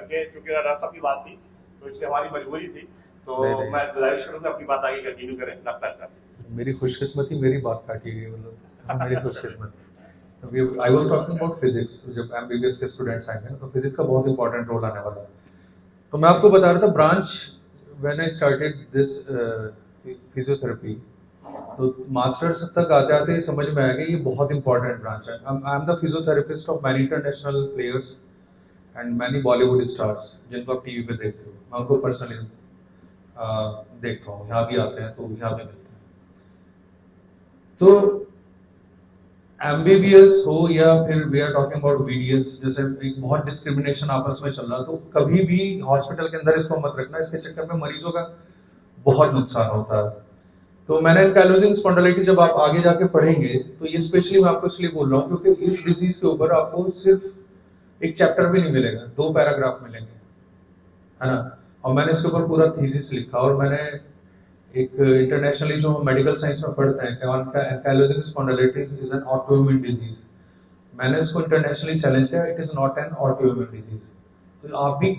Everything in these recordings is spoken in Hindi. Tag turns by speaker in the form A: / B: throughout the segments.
A: करके, क्योंकि डॉक्टर साहब की बात थी तो इसलिए हमारी मजबूरी थी, तो
B: नहीं।
A: मैं गुजारिश करूंगा अपनी बात आगे कंटिन्यू करें। डॉक्टर
B: मेरी खुशकिस्मती, मेरी बात काटी गई, मतलब मेरी खुशकिस्मती। क्योंकि I was talking about physics, जब एमबीबीएस के स्टूडेंट्स आएंगे ना तो फिजिक्स का बहुत इंपॉर्टेंट रोल आने वाला है। तो मैं आपको बता रहा था branch when I started this physiotherapy, तो मास्टर्स तक आते आते समझ में आया कि ये बहुत इंपॉर्टेंट ब्रांच है। I am the physiotherapist of many international players and many Bollywood stars जिनको आप टीवी पे देखते हो। मैं उनको पर्सनली देखता हूँ, यहाँ भी आते हैं तो यहाँ भी मिलते हैं। तो एमबीबीएस हो या फिर we are talking about BDS, जैसे एक बहुत डिस्क्रिमिनेशन आपस में चल रहा, तो कभी भी हॉस्पिटल के अंदर इसको मत रखना, इसके चक्कर में मरीजों का बहुत नुकसान होता है। तो मैंने एंकाइलोजिंग स्पॉन्डिलाइटिस जब आप आगे जाके पढ़ेंगे तो ये स्पेशली मैं आपको इसलिए बोल रहा हूँ क्योंकि इस डिजीज के ऊपर आपको सिर्फ एक चैप्टर भी नहीं मिलेगा, 2 पैराग्राफ मिलेंगे, है ना। और मैंने इसके ऊपर पूरा थीसिस लिखा, और मैंने एक इंटरनेशनली जो मेडिकल साइंस में पढ़ते हैं कि ankylosing spondylitis is an autoimmune disease, मैंने इसको इंटरनेशनली चैलेंज किया, it is not an autoimmune disease. तो आप भी,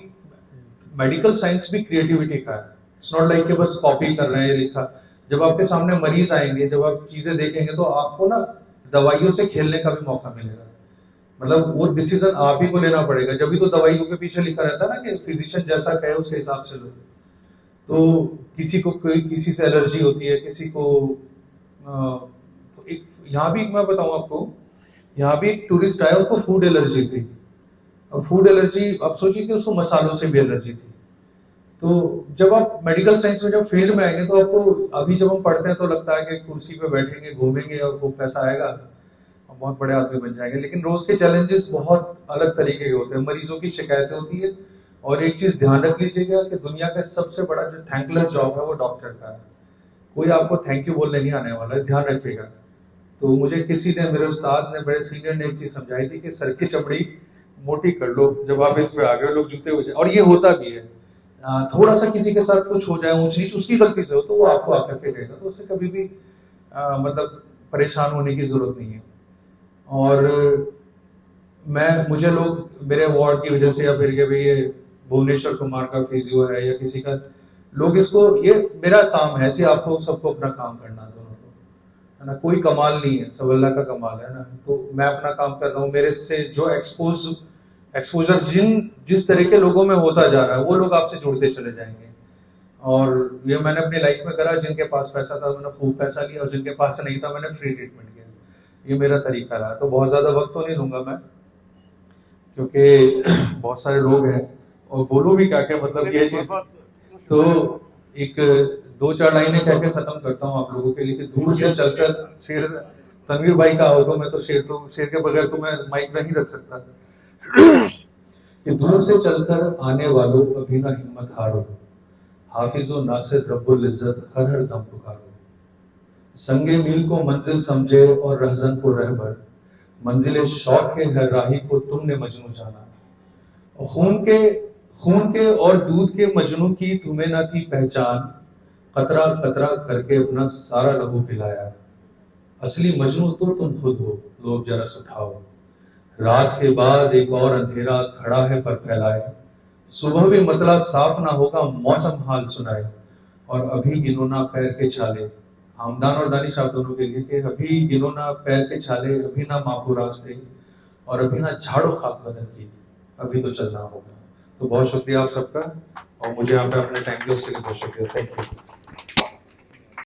B: मेडिकल साइंस भी क्रिएटिविटी का है, इट्स नॉट लाइक कि बस कॉपी कर रहे हैं लिखा। जब आपके सामने मरीज आएंगे, जब आप चीजें देखेंगे तो आपको ना दवाइयों से खेलने का भी मौका मिलेगा, मतलब वो डिसीजन आप ही को लेना पड़ेगा। जब भी तो दवाइयों के पीछे लिखा रहता है ना कि फिजिशियन जैसा कहे उसके हिसाब से लो। तो किसी को कोई किसी से एलर्जी होती है, किसी को एक यहाँ भी मैं बताऊं आपको, यहाँ भी एक टूरिस्ट आया, उसको फूड एलर्जी थी। अब फूड एलर्जी, अब सोचिए कि उसको मसालों से भी एलर्जी थी। तो जब आप मेडिकल साइंस में जब फील्ड में आएंगे तो आपको, अभी जब हम पढ़ते हैं तो लगता है कि कुर्सी पे बैठेंगे, घूमेंगे और वो पैसा आएगा और बहुत बड़े आदमी बन जाएंगे, लेकिन रोज के चैलेंजेस बहुत अलग तरीके के होते हैं, मरीजों की शिकायतें होती है। और एक चीज ध्यान रख लीजिएगा कि दुनिया का सबसे बड़ा जो थैंकलेस जॉब है वो डॉक्टर का है। कोई आपको थैंक यू बोलने नहीं आने वाला है, ध्यान रखिएगा। तो मुझे किसी ने, मेरे उस्ताद ने, बड़े सीनियर ने एक चीज समझाई थी कि सर की चमड़ी मोटी कर लो जब आप इसमें आ गए, लोग जूते हो जाए, और ये होता भी है। थोड़ा सा किसी के साथ कुछ हो जाए, ऊंच नीच उसकी गलती से हो, तो वो आपको आकर के कहेगा, तो उससे कभी भी मतलब परेशान होने की जरूरत नहीं है। और मुझे लोग मेरे अवार्ड की वजह से, या फिर भाई ये भुवनेश्वर कुमार का फिजियो है या किसी का, लोग इसको, ये मेरा काम है, ऐसे आपको सबको अपना काम करना, दोनों को, है ना। कोई कमाल नहीं है, सब अल्लाह का कमाल है ना। तो मैं अपना काम कर रहा हूँ, मेरे से जो एक्सपोजर जिस तरह के लोगों में होता जा रहा है वो लोग आपसे जुड़ते चले जाएंगे। और ये मैंने अपनी लाइफ में करा, जिनके पास पैसा था मैंने खूब पैसा लिया, और जिनके पास नहीं था मैंने फ्री ट्रीटमेंट किया। ये मेरा तरीका रहा। तो बहुत ज्यादा वक्त तो नहीं लूंगा मैं, क्योंकि बहुत सारे लोग हैं, और बोलो भी क्या क्या, मतलब ये चीज। तो एक 2-4 लाइनें कह के खत्म करता हूँ आप लोगों के लिए कि दूर से चलकर शेर, तनवीर भाई का होगा, मैं तो शेर के बगैर तो मैं माइक नहीं रख सकता। कि दूर से चलकर आने वालों अभी ना हिम्मत हारो, हाफिजो नासिर रब्बुल इज्जत हर हर दम पुकारो। संगे मील को मंजिल समझे और रहजन को रहबर, मंजिले शौक के है राही को तुमने मजनू जाना। खून के और दूध के मजनू की तुम्हें ना थी पहचान, कतरा कतरा करके अपना सारा लहू पिलाया। असली मजनू तो तुम खुद हो, लोग जरा उठाओ। रात के बाद एक और अंधेरा खड़ा है पर फैलाए, सुबह भी मतला साफ ना होगा मौसम हाल सुनाए। और अभी गिनो ना पैर के छाले, हमदान और दानिश आप दोनों के लिए, कि अभी गिनो ना पैर के छाले, अभी ना मापू रास्ते, और अभी ना झाड़ो खाक बदन की, अभी तो चलना होगा। तो बहुत शुक्रिया आप सबका, और मुझे यहाँ पे अपने टाइम के उसके लिए बहुत शुक्रिया। Thank you.